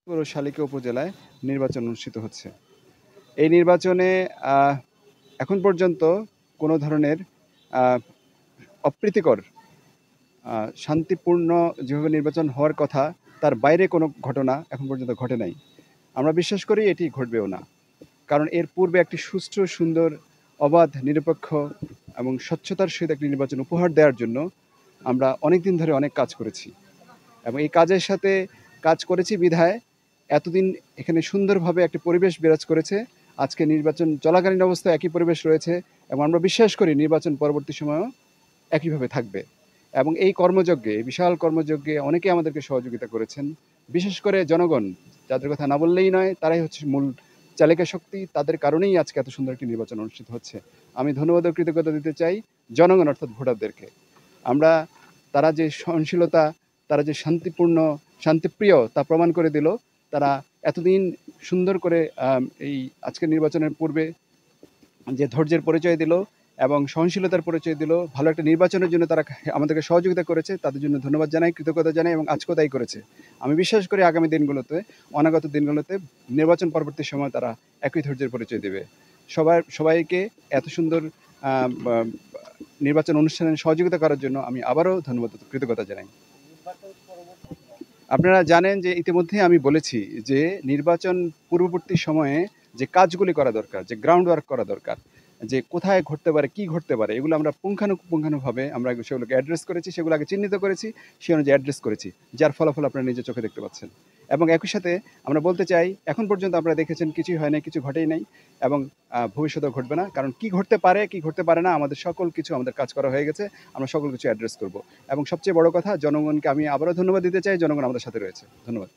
ও শালিকা উপজেলায় নির্বাচন অনুষ্ঠিত হচ্ছে। এই নির্বাচনে এখন পর্যন্ত কোনো ধরনের আ অপ্রীতিকর শান্তিপূর্ণ যেভাবে নির্বাচন হওয়ার কথা তার বাইরে কোনো ঘটনা এখন পর্যন্ত ঘটে নাই। আমরা বিশ্বাস করি এটি ঘটবেও না। কারণ এর পূর্বে একটি সুষ্ঠু, সুন্দর, অবাধ, নিরপেক্ষ এবং স্বচ্ছতার সহিত একটি নির্বাচন উপহার দেওয়ার জন্য আমরা অনেকদিন ধরে অনেক কাজ করেছি। এবং এই কাজের সাথে কাজ করেছি বিধায় এতদিন এখানে সুন্দরভাবে একটি পরিবেশ বিরাজ করেছে। আজকে নির্বাচন চলাকালীন অবস্থায় একই পরিবেশ রয়েছে এবং আমরা বিশ্বাস করি নির্বাচন পরবর্তী সময়েও একইভাবে থাকবে। এবং এই কর্মযজ্ঞে, এই বিশাল কর্মযজ্ঞে অনেকেই আমাদেরকে সহযোগিতা করেছেন। বিশেষ করে জনগণ, যাদের কথা না বললেই নয়, তারাই হচ্ছে মূল চালিকা শক্তি। তাদের কারণেই আজকে এত সুন্দর একটি নির্বাচন অনুষ্ঠিত হচ্ছে। আমি ধন্যবাদ ও কৃতজ্ঞতা দিতে চাই জনগণ অর্থাৎ ভোটারদেরকে। আমরা তারা যে সহনশীলতা, তারা যে শান্তিপ্রিয় তা প্রমাণ করে দিল। তারা এতদিন সুন্দর করে এই আজকের নির্বাচনের পূর্বে যে ধৈর্যের পরিচয় দিল এবং সহনশীলতার পরিচয় দিল, ভালো একটা নির্বাচনের জন্য তারা আমাদেরকে সহযোগিতা করেছে। তাদের জন্য ধন্যবাদ জানাই, কৃতজ্ঞতা জানাই এবং আজকেও তাই করেছে। আমি বিশ্বাস করি আগামী দিনগুলোতে, অনাগত দিনগুলোতে নির্বাচন পরবর্তী সময় তারা একই ধৈর্যের পরিচয় দেবে। সবাইকে এত সুন্দর আ বা নির্বাচন অনুষ্ঠানে সহযোগিতা করার জন্য আমি আবারও ধন্যবাদ ও কৃতজ্ঞতা জানাই। আপনারা জানেন যে ইতিমধ্যেই আমি বলেছি যে নির্বাচন পূর্ববর্তী সময়ে যে কাজগুলি করা দরকার, যে গ্রাউন্ড ওয়ার্ক করা দরকার, যে কোথায় ঘটতে পারে, কি ঘটতে পারে, এগুলো আমরা পুঙ্খানুপুঙ্খানুভাবে আমরা সেগুলোকে অ্যাড্রেস করেছি, সেগুলো আগে চিহ্নিত করেছি, সেই অনুযায়ী অ্যাড্রেস করেছি, যার ফলাফল আপনারা নিজের চোখে দেখতে পাচ্ছেন। এবং একই সাথে আমরা বলতে চাই এখন পর্যন্ত আপনারা দেখেছেন কিছুই হয় নাই, কিছু ঘটেই নাই এবং ভবিষ্যতেও ঘটবে না। কারণ কি ঘটতে পারে, কি ঘটতে পারে না, আমাদের সকল কিছু আমাদের কাজ করা হয়ে গেছে। আমরা সকল কিছু অ্যাড্রেস করব এবং সবচেয়ে বড় কথা জনগণকে আমি আবারও ধন্যবাদ দিতে চাই, জনগণ আমাদের সাথে রয়েছে। ধন্যবাদ।